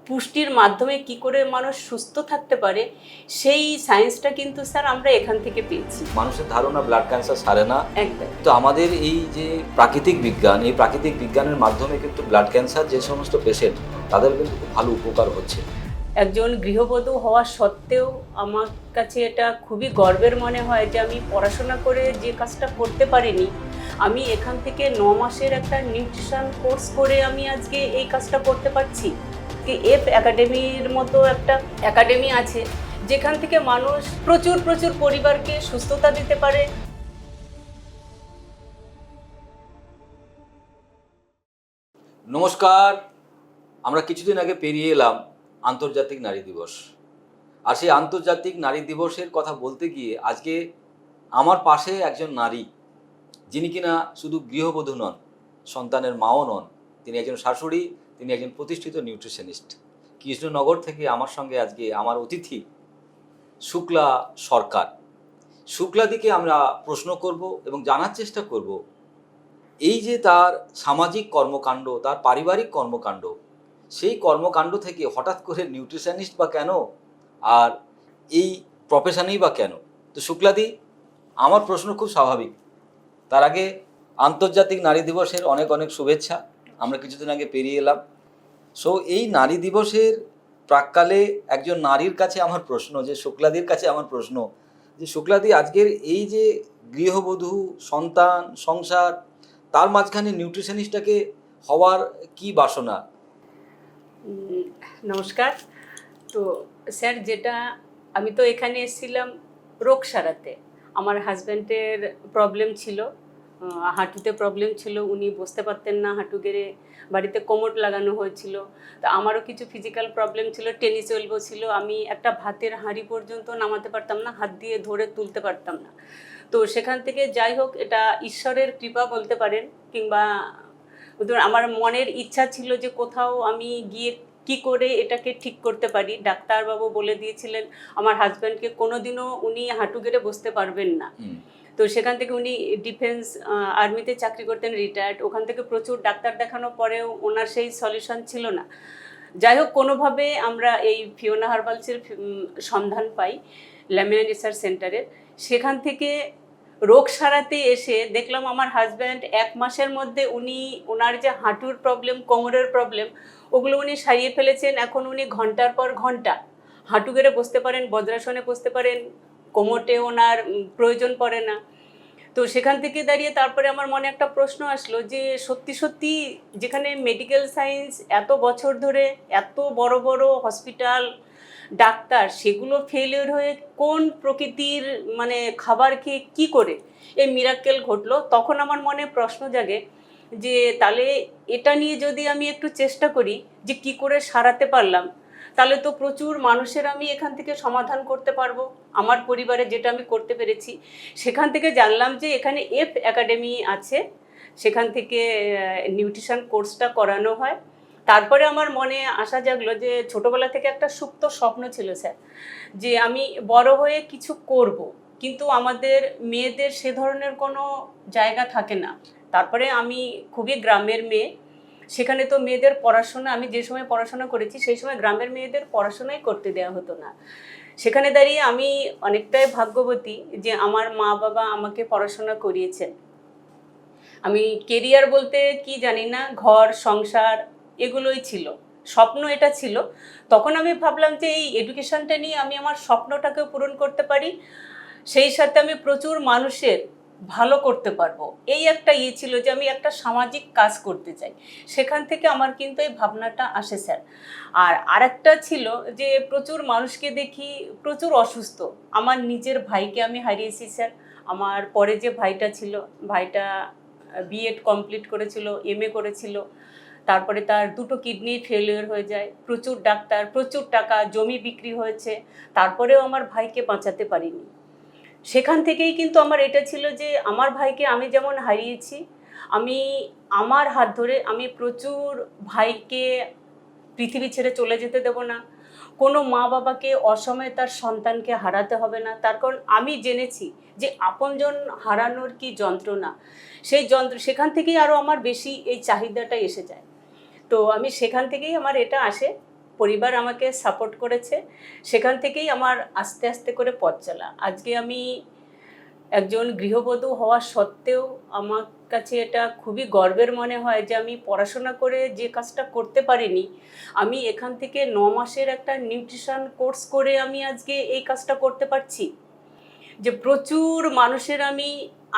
পুষ্টির মাধ্যমে কি করে মানুষ সুস্থ থাকতে পারে, সেই সায়েন্সটা কিন্তু স্যার আমরা এখান থেকে পেয়েছি। মানুষের ধারণা ব্লাড ক্যান্সার সারে না, একদম। তো আমাদের এই যে প্রাকৃতিক বিজ্ঞান, এই প্রাকৃতিক বিজ্ঞানের মাধ্যমে কিন্তু ব্লাড ক্যান্সার যে সমস্ত পেশেন্ট তাদের কিন্তু খুব ভালো উপকার হচ্ছে। একজন গৃহবধূ হওয়া সত্ত্বেও আমার কাছে এটা খুবই গর্বের মনে হয় যে আমি পড়াশোনা করে যে কাজটা করতে পারিনি, আমি এখান থেকে 9 মাসের একটা নিউট্রিশন কোর্স করে আমি আজকে এই কাজটা করতে পারছি। এফ একাডেমির মতো একটা একাডেমি আছে যেখান থেকে মানুষ প্রচুর প্রচুর পরিবারকে সুস্থতা দিতে পারে। নমস্কার, আমরা কিছুদিন আগে পেরিয়ে এলাম আন্তর্জাতিক নারী দিবস। আর সেই আন্তর্জাতিক নারী দিবসের কথা বলতে গিয়ে আজকে আমার পাশে একজন নারী, যিনি কিনা শুধু গৃহবধূ নন, সন্তানের মাও নন, তিনি একজন শাশুড়ি, তিনি একজন প্রতিষ্ঠিত নিউট্রিশনিস্ট। কৃষ্ণনগর থেকে আমার সঙ্গে আজকে আমার অতিথি শুক্লা সরকার। শুক্লাদিকে আমরা প্রশ্ন করব এবং জানার চেষ্টা করব এই যে তার সামাজিক কর্মকাণ্ড, তার পারিবারিক কর্মকাণ্ড, সেই কর্মকাণ্ড থেকে হঠাৎ করে নিউট্রিশনিস্ট বা কেন, আর এই প্রফেশনেই বা কেন। তো শুক্লাদি, আমার প্রশ্ন খুব স্বাভাবিক। তার আগে আন্তর্জাতিক নারী দিবসের অনেক অনেক শুভেচ্ছা। আমরা কিছুদিন আগে পেরিয়ে এলাম। সো এই নারী দিবসের প্রাক্কালে একজন নারীর কাছে আমার প্রশ্ন, যে শুক্লাদির কাছে আমার প্রশ্ন, যে শুক্লাদি আজকের এই যে গৃহবধূ, সন্তান, সংসার, তার মাঝখানে নিউট্রিশনিস্টটাকে হওয়ার কি বাসনা? নমস্কার। তো স্যার, যেটা আমি তো এখানে এসেছিলাম রোগ সারাতে। আমার হাজব্যান্ডের প্রবলেম ছিল, হাঁটুতে প্রবলেম ছিল, উনি বসতে পারতেন না, হাঁটু গেড়ে বাড়িতে কোমর লাগানো হয়েছিল। তো আমারও কিছু ফিজিক্যাল প্রবলেম ছিল, টেনিস এলবো ছিল, আমি একটা ভাতের হাঁড়ি পর্যন্ত নামাতে পারতাম না, হাত দিয়ে ধরে তুলতে পারতাম না। তো সেখান থেকে যাই হোক, এটা ঈশ্বরের কৃপা বলতে পারেন, কিংবা আমার মনের ইচ্ছা ছিল যে কোথাও আমি গিয়ে কি করে এটাকে ঠিক করতে পারি। ডাক্তারবাবু বলে দিয়েছিলেন আমার হাজব্যান্ডকে কোনোদিনও উনি হাঁটু গেড়ে বসতে পারবেন না। তো সেখান থেকে উনি ডিফেন্স আর্মিতে চাকরি করতেন, রিটায়ার্ড। ওখান থেকে প্রচুর ডাক্তার দেখানোর পরেও ওনার সেই সলিউশন ছিল না। যাই হোক, কোনোভাবে আমরা এই ফিওনা হার্বালসের সন্ধান পাই ল্যামিনা রিসার্চ সেন্টারের। সেখান থেকে রোগ সারাতে এসে দেখলাম আমার হাজব্যান্ড 1 মাসের মধ্যে উনি ওনার যে হাঁটুর প্রবলেম, কোমরের প্রবলেম, ওগুলো উনি সারিয়ে ফেলেছেন। এখন উনি ঘন্টার পর ঘন্টা হাঁটু গেড়ে বসতে পারেন, বজ্রাসনে বসতে পারেন, কোমরটে ওনার প্রয়োজন পড়ে না। তো সেখান থেকে দাঁড়িয়ে তারপরে আমার মনে একটা প্রশ্ন আসলো যে সত্যি সত্যি যেখানে মেডিকেল সায়েন্স এত বছর ধরে এত বড় বড় হসপিটাল, ডাক্তার, সেগুলো ফেলিওর হয়ে কোন প্রকৃতির খাবার খেয়ে কি করে এই মিরাক্কেল ঘটলো, তখন আমার মনে প্রশ্ন জাগে যে তাহলে এটা নিয়ে যদি আমি একটু চেষ্টা করি যে কি করে সারাতে পারলাম, তাহলে তো প্রচুর মানুষের আমি এখান থেকে সমাধান করতে পারবো। আমার পরিবারে যেটা আমি করতে পেরেছি, সেখান থেকে জানলাম যে এখানে এফ একাডেমি আছে, সেখান থেকে নিউট্রিশন কোর্সটা করানো হয়। তারপরে আমার মনে আশা জাগলো যে ছোটবেলা থেকে একটা সুপ্ত স্বপ্ন ছিল স্যার, যে আমি বড় হয়ে কিছু করব, কিন্তু আমাদের মেয়েদের সে ধরনের কোনো জায়গা থাকে না। তারপরে আমি খুবই গ্রামের মেয়ে, সেখানে তো মেয়েদের পড়াশোনা, আমি যে সময় পড়াশোনা করেছি সেই সময় গ্রামের মেয়েদের পড়াশোনাই করতে দেওয়া হতো না। সেখানে দাঁড়িয়ে আমি অনেকটাই ভাগ্যবতী যে আমার মা বাবা আমাকে পড়াশোনা করিয়েছেন। আমি কেরিয়ার বলতে কি জানি না, ঘর সংসার এগুলোই ছিল, স্বপ্ন এটা ছিল। তখন আমি ভাবলাম যে এই এডুকেশনটা নিয়ে আমি আমার স্বপ্নটাকে পূরণ করতে পারি, সেই সাথে আমি প্রচুর মানুষের ভালো করতে পারবো, এই একটা ছিল যে আমি একটা সামাজিক কাজ করতে চাই। সেখান থেকে আমার কিন্তু এই ভাবনাটা আসে স্যার। আর আরেকটা ছিল যে প্রচুর মানুষকে দেখি প্রচুর অসুস্থ। আমার নিজের ভাইকে আমি হারিয়েছি স্যার। আমার পরে যে ভাইটা ছিল, ভাইটা বিএড কমপ্লিট করেছিল, এমএ করেছিল, তারপরে তার 2টো কিডনি ফেলিওর হয়ে যায়, প্রচুর ডাক্তার, প্রচুর টাকা, জমি বিক্রি হয়েছে, তারপরেও আমার ভাইকে বাঁচাতে পারিনি। সেখান থেকেই কিন্তু আমার এটা ছিল যে আমার ভাইকে আমি যেমন হারিয়েছি, আমি আমার হাত ধরে আমি প্রচুর ভাইকে পৃথিবী ছেড়ে চলে যেতে দেব না। কোনো মা বাবাকে অসময়ে তার সন্তানকে হারাতে হবে না, তার কারণ আমি জেনেছি যে আপনজন হারানোর কি যন্ত্রণা। সেই সেখান থেকেই আরও আমার বেশি এই চাহিদাটা এসে যায়। তো আমি সেখান থেকেই আমার এটা আসে পরিবার আমাকে সাপোর্ট করেছে, সেখান থেকেই আমার আস্তে আস্তে করে পথ চলা। আজকে আমি একজন গৃহবধূ হওয়া সত্ত্বেও আমার কাছে এটা খুবই গর্বের মনে হয় যে আমি পড়াশোনা করে যে কাজটা করতে পারিনি, আমি এখান থেকে 9 মাসের একটা নিউট্রিশন কোর্স করে আমি আজকে এই কাজটা করতে পারছি। যে প্রচুর মানুষের আমি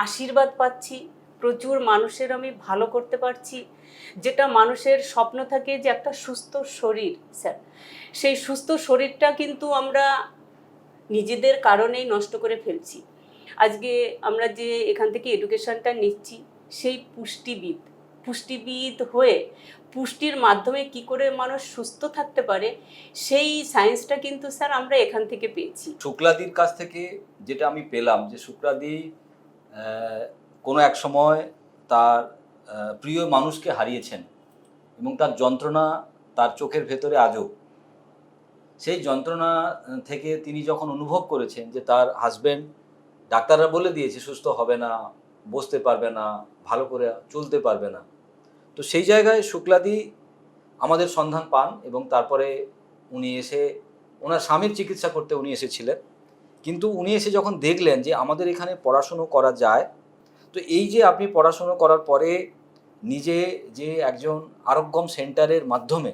আশীর্বাদ পাচ্ছি, প্রচুর মানুষের আমি ভালো করতে পারছি। যেটা মানুষের স্বপ্ন থাকে যে একটা সুস্থ শরীর, স্যার, সেই সুস্থ শরীরটা কিন্তু আমরা নিজেদের কারণেই নষ্ট করে ফেলছি। আজকে আমরা যে এখান থেকে এডুকেশনটা নিচ্ছি, সেই পুষ্টিবিদ হয়ে পুষ্টির মাধ্যমে কি করে মানুষ সুস্থ থাকতে পারে, সেই সায়েন্সটা কিন্তু স্যার আমরা এখান থেকে পেয়েছি। শুক্লাদির কাছ থেকে যেটা আমি পেলাম যে শুক্লাদি কোনো এক সময় তার প্রিয় মানুষকে হারিয়েছেন এবং তার যন্ত্রণা তার চোখের ভেতরে আজও। সেই যন্ত্রণা থেকে তিনি যখন অনুভব করেছেন যে তার হাজব্যান্ড, ডাক্তাররা বলে দিয়েছে সুস্থ হবে না, বসতে পারবে না, ভালো করে চলতে পারবে না, তো সেই জায়গায় শুক্লাদি আমাদের সন্ধান পান এবং তারপরে উনি এসে ওনার স্বামীর চিকিৎসা করতে উনি এসেছিলেন। কিন্তু উনি এসে যখন দেখলেন যে আমাদের এখানে পড়াশুনো করা যায়, তো এই যে আপনি পড়াশুনো করার পরে নিজে যে একজন আরোগ্যম সেন্টারের মাধ্যমে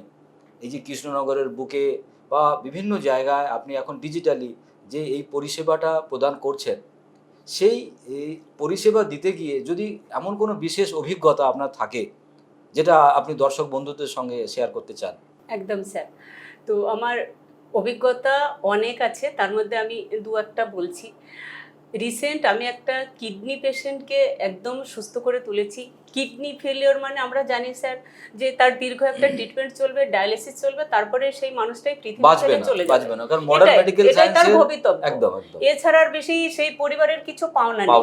এই যে কৃষ্ণনগরের বুকে বা বিভিন্ন জায়গায় আপনি এখন ডিজিটালি যে এই পরিষেবাটা প্রদান করছেন, সেই এই পরিষেবা দিতে গিয়ে যদি এমন কোনো বিশেষ অভিজ্ঞতা আপনার থাকে যেটা আপনি দর্শক বন্ধুদের সঙ্গে শেয়ার করতে চান। একদম স্যার। তো আমার অভিজ্ঞতা অনেক আছে, তার মধ্যে আমি দু একটা বলছি। রিসেন্ট আমি একটা কিডনি পেশেন্টকে একদম সুস্থ করে তুলেছি। কিডনি ফেলিওর মানে আমরা জানি স্যার যে তার দীর্ঘ একটা ট্রিটমেন্ট চলবে, ডায়ালিসিস চলবে, তারপরে সেই মানুষটাই পৃথিবী ছেড়ে চলে যাবে। বাঁচবে না, কারণ মডার্ন মেডিকেল এটাই তার সায়েন্সে ভবিতব্য। একদম একদম এছাড়া আর বেশি সেই পরিবারের কিছু পাওনা নেই।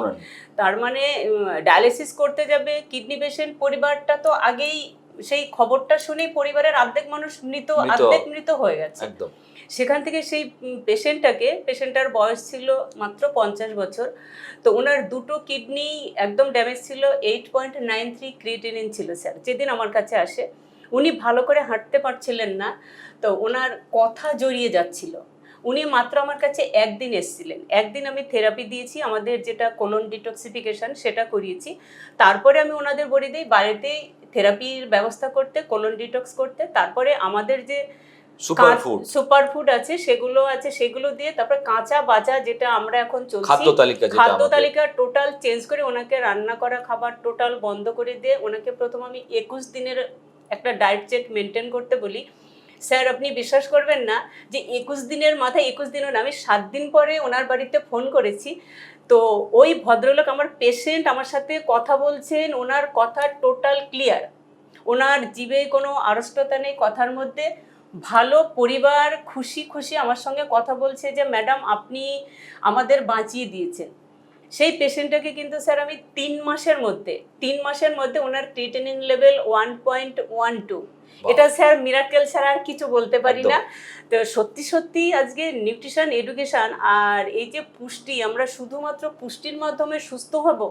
তার মানে ডায়ালিসিস করতে যাবে কিডনি পেশেন্ট, পরিবারটা তো আগেই সেই খবরটা শুনেই পরিবারের অর্ধেক মানুষ মৃত হয়ে গেছে। একদম। সেখান থেকে সেই পেশেন্টটার বয়স ছিল মাত্র 50 বছর। তো ওনার দুটো কিডনি একদম ড্যামেজ ছিল, 8.93 ক্রিয়েটিনিন ছিল স্যার। যেদিন আমার কাছে আসে উনি ভালো করে হাঁটতে পারছিলেন না, তো ওনার কথা জড়িয়ে যাচ্ছিল। উনি মাত্র আমার কাছে একদিন এসেছিলেন, একদিন আমি থেরাপি দিয়েছি, আমাদের যেটা কোলন ডিটক্সিফিকেশন সেটা করিয়েছি। তারপরে আমি ওনাদের বলে দিই বাড়িতেই থেরাপির ব্যবস্থা করতে, কোলন ডিটক্স করতে। তারপরে আমাদের যে সুপারফুড আছে সেগুলো দিয়ে তারপরে কাঁচা বাজা যেটা আমরা এখন চলছি খাদ্য তালিকা টোটাল চেঞ্জ করে ওনাকে রান্না করা খাবার টোটাল বন্ধ করে দিয়ে ওনাকে প্রথম আমি 21 দিনের একটা ডায়েট চেট মেনটেন করতে বলি। স্যার আপনি বিশ্বাস করবেন না যে 21 দিনের মাথায় 21 দিনও না, আমি 7 দিন পরে ওনার বাড়িতে ফোন করেছি। তো ওই ভদ্রলোক আমার পেশেন্ট আমার সাথে কথা বলছেন, ওনার কথা টোটাল ক্লিয়ার, ওনার জিভে কোনো আড়ষ্টতা নেই কথার মধ্যে। ভালো পরিবার খুশি খুশি আমার সঙ্গে কথা বলছে যে ম্যাডাম আপনি আমাদের বাঁচিয়ে দিয়েছেন। সেই পেশেন্টটাকে কিন্তু স্যার আমি 3 মাসের মধ্যে ওনার ক্রিয়েটিনিন লেভেল 1.12, এটা স্যার মিরাকেল স্যার, আর কিছু বলতে পারি না। তো সত্যি সত্যি আজকে নিউট্রিশন এডুকেশন আর এই যে পুষ্টি, আমরা শুধুমাত্র পুষ্টির মাধ্যমে সুস্থ হব,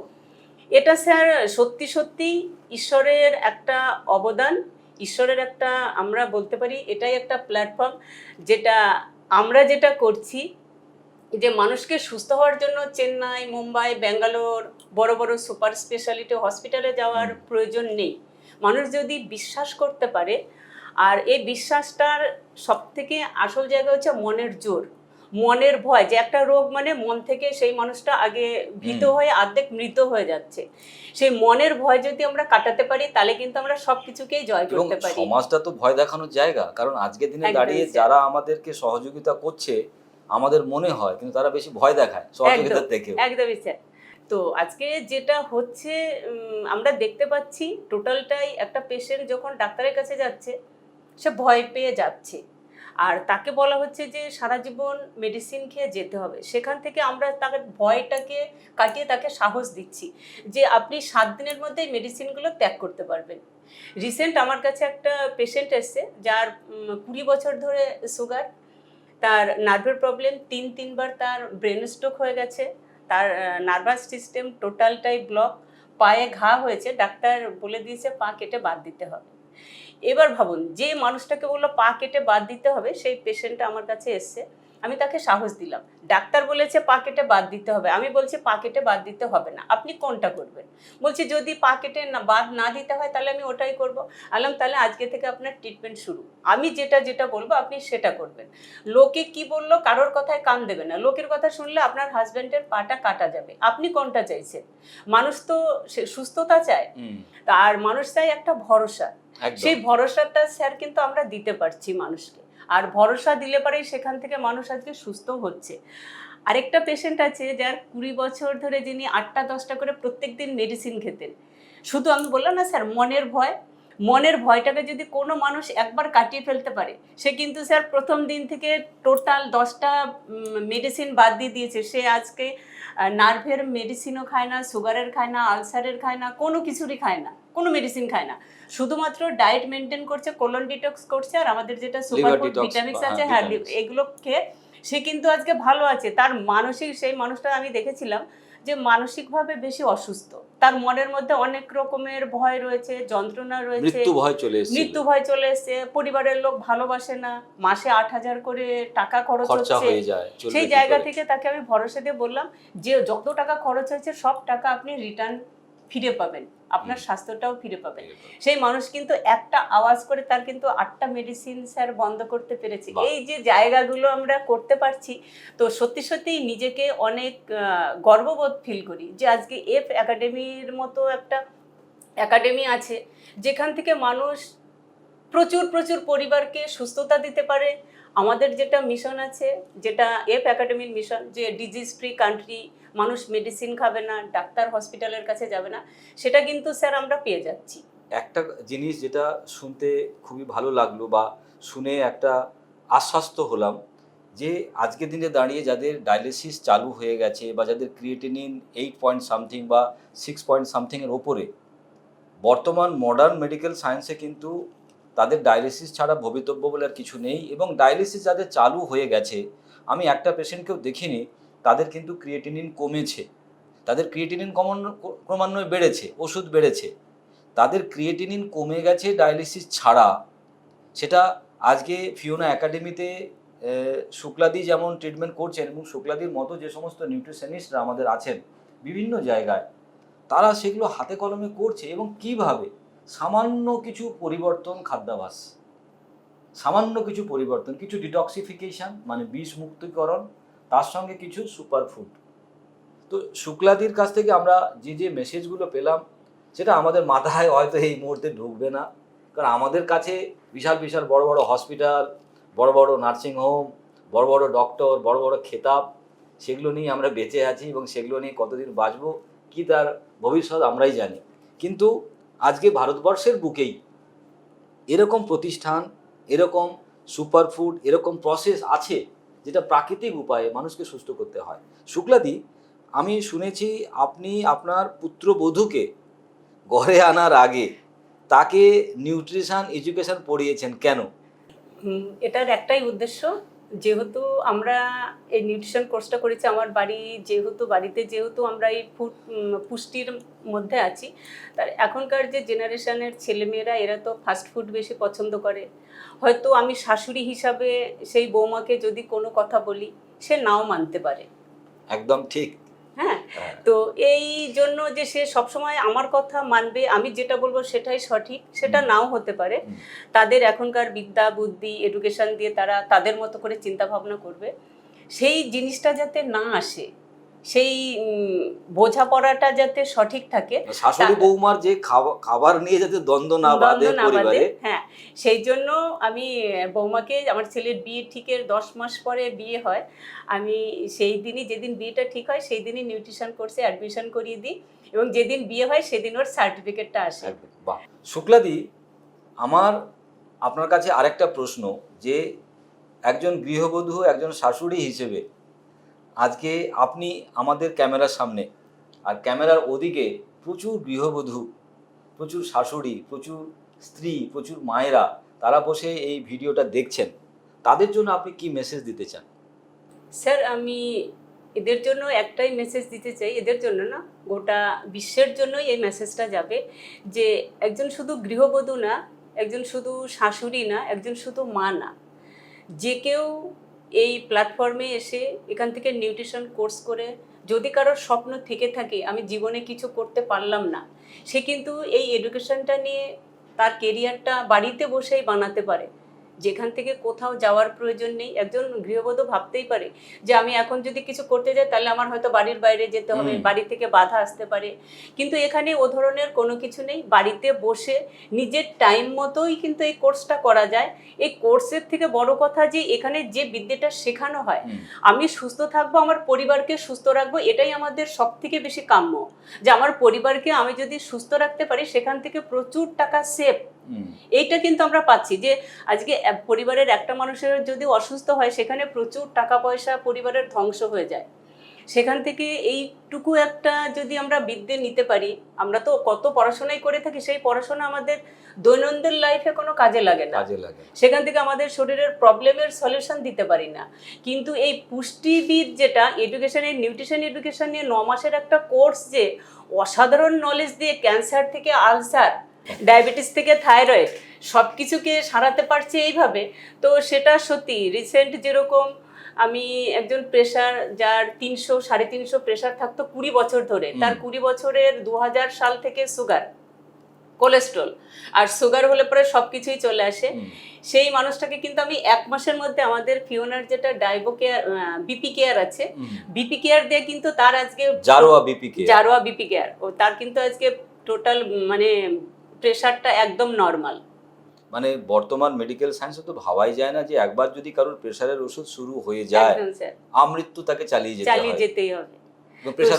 এটা স্যার সত্যি সত্যি ঈশ্বরের একটা অবদান, ঈশ্বরের একটা, আমরা বলতে পারি এটাই একটা প্ল্যাটফর্ম যেটা আমরা যেটা করছি, যে মানুষকে সুস্থ হওয়ার জন্য চেন্নাই, মুম্বাই, ব্যাঙ্গালোর বড় বড় সুপার স্পেশালিটি হসপিটালে যাওয়ার প্রয়োজন নেই। মানুষ যদি বিশ্বাস করতে পারে, আর এই বিশ্বাসটার সবথেকে আসল জায়গা হচ্ছে মনের জোর, মনের ভয়। যে একটা রোগ মানে মন থেকে সেই মানুষটা আগে ভীত হয়ে অর্ধেক মৃত হয়ে যাচ্ছে, সেই মনের ভয় যদি আমরা কাটাতে পারি তাহলে কিন্তু আমরা সবকিছুকেই জয় করতে পারি। সমাজটা তো ভয় দেখানোর জায়গা, কারণ আজকের দিনে দাঁড়িয়ে যারা আমাদেরকে সহযোগিতা করছে আমাদের মনে হয় কিন্তু তারা বেশি ভয় দেখায় সহযোগিতার থেকে। একদমই স্যার। তো আজকে যেটা হচ্ছে আমরা দেখতে পাচ্ছি টোটালটাই একটা পেশেন্ট যখন ডাক্তারের কাছে যাচ্ছে সে ভয় পেয়ে যাচ্ছে, আর তাকে বলা হচ্ছে যে সারা জীবন মেডিসিন খেয়ে যেতে হবে। সেখান থেকে আমরা তাকে ভয়টাকে কাটিয়ে তাকে সাহস দিচ্ছি যে আপনি 7 দিনের মধ্যে মেডিসিনগুলো ত্যাগ করতে পারবেন। রিসেন্ট আমার কাছে একটা পেশেন্ট এসছে যার 20 বছর ধরে সুগার, তার নার্ভের প্রবলেম, 3বার তার ব্রেন স্ট্রোক হয়ে গেছে, তার নার্ভাস সিস্টেম টোটালটাই ব্লক, পায়ে ঘা হয়েছে, ডাক্তার বলে দিয়েছে পা কেটে বাদ দিতে হবে। এবার ভাবুন, যে মানুষটাকে বললো পা কেটে বাদ দিতে হবে, সেই পেশেন্টটা আমার কাছে এসছে, আমি তাকে সাহস দিলাম। ডাক্তার বলেছে পা কেটে বাদ দিতে হবে, আমি বলছি পা কেটে বাদ দিতে হবে না, আপনি কোনটা করবেন? বলছি যদি পা কেটে বাদ না দিতে হয় তাহলে আমি ওটাই করব। আলাম তাহলে আজকে থেকে আপনার ট্রিটমেন্ট শুরু, আমি যেটা যেটা বলবো আপনি সেটা করবেন। লোকে কি বললো কারোর কথায় কান দেবে না, লোকের কথা শুনলে আপনার হাজব্যান্ডের পাটা কাটা যাবে। আপনি কোনটা চাইছেন? মানুষ তো সুস্থতা চায়, আর মানুষ চায় একটা ভরসা। সেই ভরসাটা স্যার কিন্তু আমরা দিতে পারছি মানুষকে, আর ভরসা দিলে পরেই সেখান থেকে মানুষ আজকে সুস্থ হচ্ছে। আরেকটা পেশেন্ট আছে যার 20 বছর ধরে, যিনি 8টা-10টা করে প্রত্যেক দিন মেডিসিন খেতেন। শুধু আমি বললাম না স্যার, মনের ভয়, মনের ভয়টাকে যদি কোনো মানুষ একবার কাটিয়ে ফেলতে পারে, সে কিন্তু স্যার প্রথম দিন থেকে টোটাল 10টা মেডিসিন বাদ দিয়ে দিয়েছে। সে আজকে নার্ভের মেডিসিনও খায় না, সুগারের খায় না, আলসারের খায় না, কোনো কিছুরই খায় না, কোনো মেডিসিন খায় না, শুধুমাত্র ডায়েট মেনটেন করছে, কোলন ডিটক্স করছে, আর আমাদের যেটা সুপারফুড ভিটামিনস আছে, হ্যাঁ, এগুলো খেয়ে সে কিন্তু আজকে ভালো আছে। তার মানসিক, সেই মানুষটা আমি দেখেছিলাম যে মানসিকভাবে বেশি অসুস্থ, তার মনের মধ্যে অনেক রকমের ভয় রয়েছে, যন্ত্রণা রয়েছে, মৃত্যু ভয় চলে এসেছে, পরিবারের লোক ভালোবাসে না, মাসে 8,000 করে টাকা খরচ হচ্ছে। সেই জায়গা থেকে তাকে আমি ভরসা দিয়ে বললাম যে যত টাকা খরচ হয়েছে সব টাকা আপনি রিটার্ন ফিরে পাবেন, আপনার স্বাস্থ্যটাও ফিরে পাবেন। সেই মানুষ কিন্তু একটা আওয়াজ করে তার কিন্তু 8টা মেডিসিন স্যার বন্ধ করতে পেরেছে। এই যে জায়গাগুলো আমরা করতে পারছি, তো সত্যি সত্যি নিজেকে অনেক গর্ববোধ ফিল করি যে আজকে এফ একাডেমির মতো একটা একাডেমি আছে, যেখান থেকে মানুষ প্রচুর প্রচুর পরিবারকে সুস্থতা দিতে পারে। আমাদের যেটা মিশন আছে, যেটা এফ একাডেমির মিশন, যে ডিজিজ ফ্রি কান্ট্রি, মানুষ মেডিসিন খাবে না, ডাক্তার হসপিটালের কাছে যাবে না, সেটা কিন্তু স্যার আমরা পেয়ে যাচ্ছি। একটা জিনিস যেটা শুনতে খুবই ভালো লাগলো, বা শুনে একটা আশ্বস্ত হলাম, যে আজকের দিনে দাঁড়িয়ে যাদের ডায়ালিসিস চালু হয়ে গেছে, বা যাদের ক্রিয়েটিনিন 8 পয়েন্ট সামথিং বা 6 পয়েন্ট সামথিংয়ের ওপরে, বর্তমান মডার্ন মেডিকেল সায়েন্সে কিন্তু তাদের ডায়ালিসিস ছাড়া ভবিতব্য বলে আর কিছু নেই। এবং ডায়ালিসিস যাদের চালু হয়ে গেছে, আমি একটা পেশেন্টকেও দেখিনি তাদের কিন্তু ক্রিয়েটিনিন কমেছে, তাদের ক্রিয়েটিনিন ক্রমান্বয়ে বেড়েছে, ওষুধ বেড়েছে, তাদের ক্রিয়েটিনিন কমে গেছে ডায়ালিসিস ছাড়া। সেটা আজকে ফিওনা একাডেমিতে শুক্লাদি যেমন ট্রিটমেন্ট করছেন, এবং শুক্লাদির মতো যে সমস্ত নিউট্রিশনিস্টরা আমাদের আছেন বিভিন্ন জায়গায়, তারা সেগুলো হাতে কলমে করছে। এবং কিভাবে সামান্য কিছু পরিবর্তন, খাদ্যাভ্যাস, সামান্য কিছু পরিবর্তন, কিছু ডিটক্সিফিকেশন মানে বিষ মুক্তকরণ, তার সঙ্গে কিছু সুপারফুড। তো শুক্লাদির কাছ থেকে আমরা যে যে মেসেজগুলো পেলাম, সেটা আমাদের মাথায় হয়তো এই মুহূর্তে ঢুকবে না, কারণ আমাদের কাছে বিশাল বিশাল বড় বড় হসপিটাল, বড় বড় নার্সিংহোম, বড় বড় ডক্টর, বড় বড় খেতাব, সেগুলো নিয়ে আমরা বেঁচে আছি, এবং সেগুলো নিয়ে কতদিন বাঁচবো কি তার ভবিষ্যৎ আমরাই জানি। কিন্তু আজকে ভারতবর্ষের বুকেই এরকম প্রতিষ্ঠান, এরকম সুপারফুড, এরকম প্রসেস আছে যেটা প্রাকৃতিক উপায়ে মানুষকে সুস্থ করতে হয়। শুক্লাদি, আমি শুনেছি আপনি আপনার পুত্রবধূকে ঘরে আনার আগে তাকে নিউট্রিশন এডুকেশন পড়িয়েছেন, কেন? এটার একটাই উদ্দেশ্য, যেহেতু আমরা এই নিউট্রিশন কোর্সটা করেছি, আমার বাড়ি যেহেতু আমরা এই পুষ্টির মধ্যে আছি, তার এখনকার যে জেনারেশনের ছেলেমেয়েরা, এরা তো ফাস্ট ফুড বেশি পছন্দ করে। হয়তো আমি শাশুড়ি হিসাবে সেই বৌমাকে যদি কোনো কথা বলি, সে নাও মানতে পারে। একদম ঠিক। হ্যাঁ, তো এই জন্য যে সে সবসময় আমার কথা মানবে, আমি যেটা বলবো সেটাই সঠিক, সেটা নাও হতে পারে। তাদের এখনকার বিদ্যা বুদ্ধি এডুকেশন দিয়ে তারা তাদের মতো করে চিন্তা ভাবনা করবে। সেই জিনিসটা যাতে না আসে, সেই বোঝাপড়াটা যাতে সঠিক থাকে, শাশুড়ি বৌমার যে খাবার নিয়ে যাতে দ্বন্দ্ব না বাঁধে পরিবারে, হ্যাঁ, সেই জন্য আমি বৌমাকে, আমার ছেলের বিয়ে ঠিকের 10 মাস পরে বিয়ে হয়, আমি সেই দিনই, যেদিন বিয়েটা ঠিক হয় সেই দিনই নিউট্রিশন কোর্সে অ্যাডমিশন করিয়ে দিই, এবং যেদিন বিয়ে হয় সেদিন ওর সার্টিফিকেটটা আসে। বাহ। শুক্লাদি, আমার আপনার কাছে আরেকটা প্রশ্ন, যে একজন গৃহবধূ, একজন শাশুড়ি হিসেবে আজকে আপনি আমাদের ক্যামেরার সামনে, আর ক্যামেরার ওদিকে প্রচুর গৃহবধূ, প্রচুর শাশুড়ি, প্রচুর স্ত্রী, প্রচুর মায়েরা, তারা বসে এই ভিডিওটা দেখছেন, তাদের জন্য আপনি কি মেসেজ দিতে চান? স্যার, আমি এদের জন্য একটাই মেসেজ দিতে চাই, এদের জন্য না, গোটা বিশ্বের জন্যই এই মেসেজটা যাবে, যে একজন শুধু গৃহবধূ না, একজন শুধু শাশুড়ি না, একজন শুধু মা না, যে কেউ এই প্ল্যাটফর্মে এসে এখান থেকে নিউট্রিশন কোর্স করে যদি কারোর স্বপ্ন থেকে থাকে আমি জীবনে কিছু করতে পারলাম না, সে কিন্তু এই এডুকেশনটা নিয়ে তার কেরিয়ারটা বাড়িতে বসেই বানাতে পারে, যেখান থেকে কোথাও যাওয়ার প্রয়োজন নেই। একজন গৃহবধূ ভাবতেই পারে যে আমি এখন যদি কিছু করতে যাই তাহলে আমার হয়তো বাড়ির বাইরে যেতে হবে, বাড়ি থেকে বাধা আসতে পারে, কিন্তু এখানে ও ধরনের কোনো কিছু নেই। বাড়িতে বসে নিজের টাইম মতোই কিন্তু এই কোর্সটা করা যায়। এই কোর্সের থেকে বড় কথা যে এখানে যে বিদ্যাটা শেখানো হয়, আমি সুস্থ থাকবো, আমার পরিবারকে সুস্থ রাখবো, এটাই আমাদের সব থেকে বেশি কাম্য। যে আমার পরিবারকে আমি যদি সুস্থ রাখতে পারি সেখান থেকে প্রচুর টাকা সেভ, এইটা কিন্তু আমরা পাচ্ছি। যে আজকে পরিবারের একটা মানুষের যদি অসুস্থ হয় সেখানে প্রচুর টাকা পয়সা পরিবারের ধ্বংস হয়ে যায়। সেখান থেকে এইটুকু একটা যদি আমরা বিদ্যে নিতে পারি, আমরা তো কত পড়াশোনাই করে থাকি, সেই পড়াশোনা আমাদের দৈনন্দিন লাইফে কোনো কাজে লাগে না, সেখান থেকে আমাদের শরীরের প্রবলেমের সলিউশন দিতে পারি না। কিন্তু এই পুষ্টিবিদ যেটা এডুকেশন, এই নিউট্রিশন এডুকেশন নিয়ে 9 মাসের একটা কোর্স যে অসাধারণ নলেজ দিয়ে ক্যান্সার থেকে আলসার, ডায়াবেটিস থেকে থাইরয়েড সব কিছুকে সারাতে পারছে এইভাবে, তো সেটা সত্যি। রিসেন্ট যেরকম আমি একজন প্রেশার, যার 300 350 প্রেশার থাকতো 20 বছর ধরে, তার 20 বছরের 2000 সাল থেকে সুগার, কোলেস্ট্রল আর সুগার হলে পরে সব কিছুই চলে আসে, সেই মানুষটাকে কিন্তু আমি 1 মাসের মধ্যে আমাদের ফিওনার যেটা ডাইবো কেয়ার বিপি কেয়ার আছে, বিপি কেয়ার দিয়ে কিন্তু তার আজকে জারোয়া বিপি কেয়ার, ও তার কিন্তু আজকে টোটাল মানে প্রেশারটা একদম নরমাল। মানে বর্তমান মেডিকেল সায়েন্সে তো ভাবাই যায় না যে একবার যদি কারোর প্রেশারের ওষুধ শুরু হয়ে যায় আমৃত্যু তাকে চালিয়ে যেতেই হবে।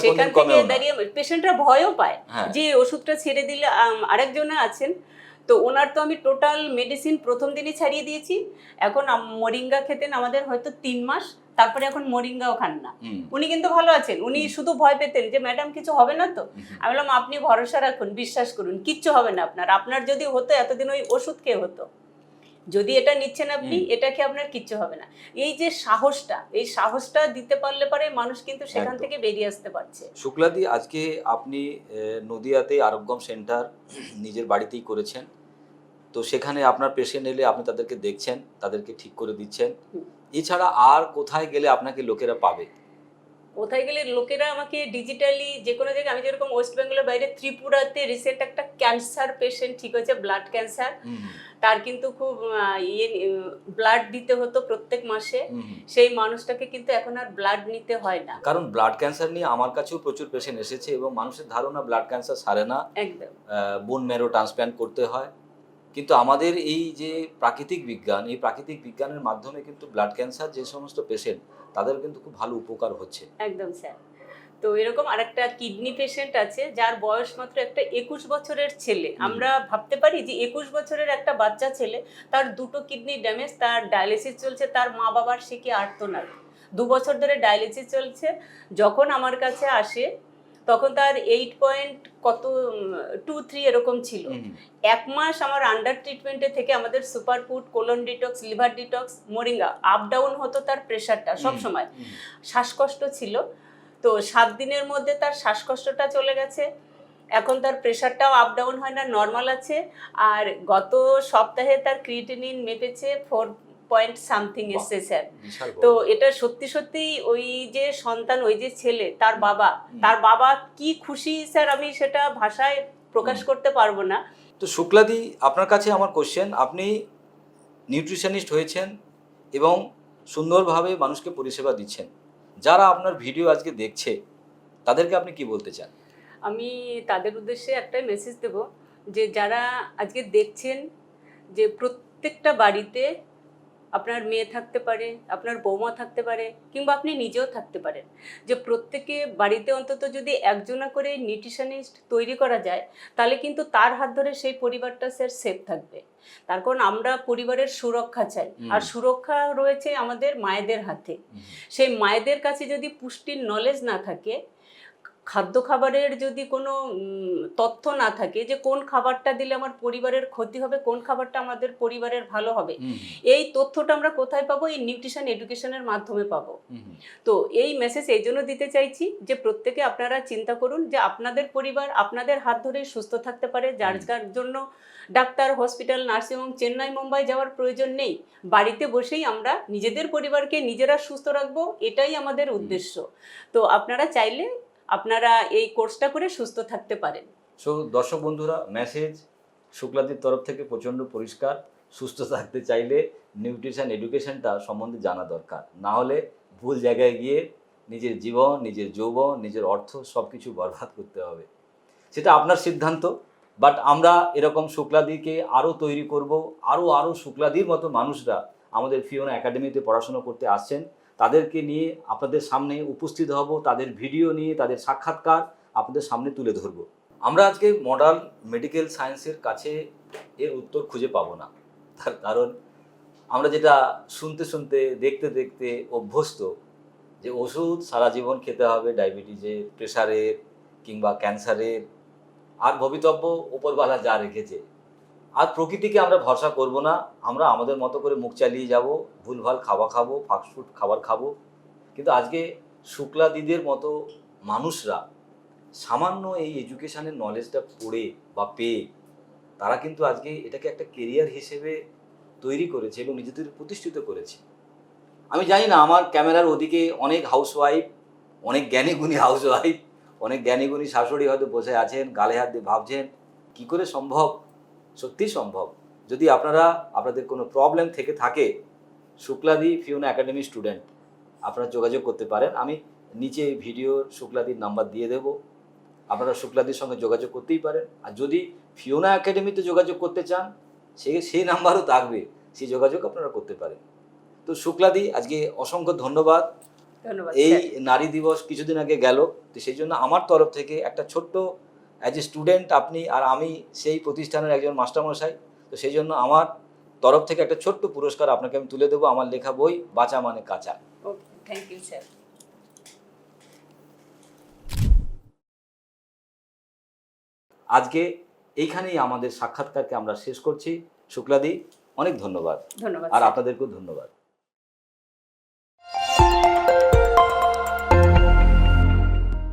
সেখান থেকে দাঁড়িয়ে পেশেন্টরা ভয়ও পায় যে ওষুধটা ছেড়ে দিলে, আরেকজনে আছেন তো ওনার তো আমি টোটাল মেডিসিন প্রথম দিনই ছাড়িয়ে দিয়েছি, এখন মরিঙ্গা খেতেন আমাদের হয়তো 3 মাস, তারপরে এখন মরিঙ্গাও খান না, উনি কিন্তু ভালো আছেন। উনি শুধু ভয় পেতেন যে ম্যাডাম কিছু হবে না তো, আমি বললাম আপনি ভরসা রাখুন, বিশ্বাস করুন, কিচ্ছু হবে না আপনার, আপনার যদি হতো এতদিন ওই ওষুধ খেয়ে হতো, যদি এটা নিচ্ছেন আপনি, এটা খেয়ে আপনার কিচ্ছু হবে না। এই যে সাহসটা, এই সাহসটা দিতে পারলে পরে মানুষ কিন্তু সেখান থেকে বেরিয়ে আসতে পারছে। শুক্লাদি, আজকে আপনি নদিয়াতে আরোগ্যম সেন্টার নিজের বাড়িতেই করেছেন, তো সেখানে আপনার পেশেন্ট এলে আপনি তাদেরকে দেখছেন, তাদেরকে ঠিক করে দিচ্ছেন, এছাড়া আর কোথায় গেলে আপনাকে লোকেরা পাবে? কোথায় গেলে লোকেরা আমাকে ডিজিটালি যে কোনো জায়গায়, আমি যেরকম ওয়েস্ট বেঙ্গলের বাইরে ত্রিপুরাতে রিসেন্ট একটা ক্যান্সার পেশেন্ট ঠিক হয়েছে, ব্লাড ক্যান্সার, তার কিন্তু খুব ব্লাড দিতে হতো প্রত্যেক মাসে, সেই মানুষটাকে কিন্তু এখন আর ব্লাড নিতে হয় না। কারণ ব্লাড ক্যান্সার নিয়ে আমার কাছেও প্রচুর পেশেন্ট এসেছে এবং মানুষের ধারণা ব্লাড ক্যান্সার সারে না, একদম বোন ম্যারো ট্রান্সপ্ল্যান্ট করতে হয়, কিন্তু আমাদের এই যে প্রাকৃতিক বিজ্ঞান, এই প্রাকৃতিক বিজ্ঞানের মাধ্যমে কিন্তু ব্লাড ক্যান্সার যে সমস্ত পেশেন্ট তাদের কিন্তু খুব ভালো উপকার হচ্ছে। একদম স্যার। তো এরকম আরেকটা কিডনি পেশেন্ট আছে যার বয়স মাত্র একটা 21 বছরের ছেলে। আমরা ভাবতে পারি যে 21 বছরের একটা বাচ্চা ছেলে, তার 2টো কিডনি ড্যামেজ, তার ডায়ালিসিস চলছে, তার মা বাবার সে কি আর্তনাদ, 2 বছর ধরে ডায়ালিসিস চলছে। যখন আমার কাছে আসে তখন তার 8.23 এরকম ছিল। 1 মাস আমার আন্ডার ট্রিটমেন্টে থেকে আমাদের super food, colon detox, liver detox, moringa, up down হতো তার প্রেশারটা সবসময়, শ্বাসকষ্ট ছিল, তো 7 দিনের মধ্যে তার শ্বাসকষ্টটা চলে গেছে, এখন তার প্রেশারটাও আপ ডাউন হয় না, নর্মাল আছে। আর গত সপ্তাহে তার ক্রিয়েটিনিন মেপেছে 4 পয়েন্ট সামথিং এসছে স্যার। তো এটা সত্যি সত্যি ওই যে সন্তান, ওই যে ছেলে, তার বাবা কি খুশি স্যার, আমি সেটা ভাষায় প্রকাশ করতে পারবো না। তো শুক্লাদি, আপনার কাছে আমার কোশ্চেন, আপনি নিউট্রিশনিস্ট হয়েছেন এবং সুন্দরভাবে মানুষকে পরিষেবা দিচ্ছেন, যারা আপনার ভিডিও আজকে দেখছে তাদেরকে আপনি কি বলতে চান? আমি তাদের উদ্দেশ্যে একটাই মেসেজ দেব, যে যারা আজকে দেখছেন যে প্রত্যেকটা বাড়িতে আপনার মেয়ে থাকতে পারে, আপনার বৌমা থাকতে পারে, কিংবা আপনি নিজেও থাকতে পারেন, যে প্রত্যেকে বাড়িতে অন্তত যদি একজনা করে নিউট্রিশনিস্ট তৈরি করা যায় তাহলে কিন্তু তার হাত ধরে সেই পরিবারটা স্যার সেফ থাকবে। তার কারণ আমরা পরিবারের সুরক্ষা চাই, আর সুরক্ষা রয়েছে আমাদের মায়েদের হাতে। সেই মায়েদের কাছে যদি পুষ্টির নলেজ না থাকে, খাদ্য খাবারের যদি কোনো তথ্য না থাকে যে কোন খাবারটা দিলে আমার পরিবারের ক্ষতি হবে, কোন খাবারটা আমাদের পরিবারের ভালো হবে, এই তথ্যটা আমরা কোথায় পাবো? এই নিউট্রিশন এডুকেশনের মাধ্যমে পাবো। তো এই মেসেজ এই জন্য দিতে চাইছি যে প্রত্যেকে আপনারা চিন্তা করুন যে আপনাদের পরিবার আপনাদের হাত ধরেই সুস্থ থাকতে পারে, যার যার জন্য doctor, hospital, nursing home, Chennai, Mumbai যাওয়ার প্রয়োজন নেই। বাড়িতে বসেই আমরা নিজেদের পরিবারকে নিজেরা সুস্থ রাখবো, এটাই আমাদের উদ্দেশ্য। তো আপনারা চাইলে আপনারা এই কোর্সটা করে সুস্থ থাকতে পারেন। সো দর্শক বন্ধুরা, মেসেজ শুক্লাদির তরফ থেকে প্রচণ্ড পরিষ্কার। সুস্থ থাকতে চাইলে নিউট্রিশন এডুকেশনটা সম্বন্ধে জানা দরকার, না হলে ভুল জায়গায় গিয়ে নিজের জীবন, নিজের যৌবন, নিজের অর্থ সব কিছু বরবাদ করতে হবে। সেটা আপনার সিদ্ধান্ত। বাট আমরা এরকম শুক্লাদিকে আরও তৈরি করব, আরও শুক্লাদির মতো মানুষরা আমাদের ফিওনা একাডেমিতে পড়াশোনা করতে আসছেন, তাদেরকে নিয়ে আপনাদের সামনে উপস্থিত হব, তাদের ভিডিও নিয়ে তাদের সাক্ষাৎকার আপনাদের সামনে তুলে ধরব। আমরা আজকে মডার্ন মেডিকেল সায়েন্সের কাছে এর উত্তর খুঁজে পাবো না। তার কারণ আমরা যেটা শুনতে শুনতে, দেখতে দেখতে অভ্যস্ত, যে ওষুধ সারা জীবন খেতে হবে ডায়াবেটিসের, প্রেশারের কিংবা ক্যান্সারের, আর ভবিতব্য উপরবালা যা রেখেছে। আর প্রকৃতিকে আমরা ভরসা করব না, আমরা আমাদের মতো করে মুখ চালিয়ে যাব, ভুলভাল খাবার খাবো, ফাস্টফুড খাবার খাবো। কিন্তু আজকে শুক্লাদিদের মতো মানুষরা সামান্য এই এডুকেশানের নলেজটা পড়ে বা পেয়ে তারা কিন্তু আজকে এটাকে একটা কেরিয়ার হিসেবে তৈরি করেছে এবং নিজেদের প্রতিষ্ঠিত করেছে। আমি জানি না, আমার ক্যামেরার ওদিকে অনেক হাউসওয়াইফ, অনেক জ্ঞানীগুণী হাউসওয়াইফ, অনেক জ্ঞানীগুণী শাশুড়ি হয়তো বসে আছেন, গালে হাত দিয়ে ভাবছেন কী করে সম্ভব। সত্যি সম্ভব। যদি আপনাদের কোনো প্রবলেম থেকে থাকে, শুক্লাদি ফিওনা একাডেমি স্টুডেন্ট, আপনারা যোগাযোগ করতে পারেন। আমি নিচে ভিডিওর শুক্লাদির নাম্বার দিয়ে দেব, আপনারা শুক্লাদির সঙ্গে যোগাযোগ করতেই পারেন। আর যদি ফিওনা একাডেমিতে যোগাযোগ করতে চান, সেই নাম্বারও থাকবে, সেই যোগাযোগ আপনারা করতে পারেন। তো শুক্লাদি, আজকে অসংখ্য ধন্যবাদ। ধন্যবাদ এই স্যার। নারী দিবস কিছুদিন আগে গেল, তো সেই জন্য আমার তরফ থেকে একটা ছোট্ট, অ্যাজ এ স্টুডেন্ট আপনি আর আমি সেই প্রতিষ্ঠানের একজন মাস্টারমশাই, তো সেই জন্য আমার তরফ থেকে একটা ছোট্ট পুরস্কার আপনাকে আমি তুলে দেবো, আমার লেখা বই বাঁচা মানে কাঁচা। ওকে, থ্যাংক ইউ স্যার। আজকে এইখানেই আমাদের সাক্ষাৎকারকে আমরা শেষ করছি। শুক্লাদি, অনেক ধন্যবাদ। ধন্যবাদ আর স্যার। আপনাদেরকেও ধন্যবাদ।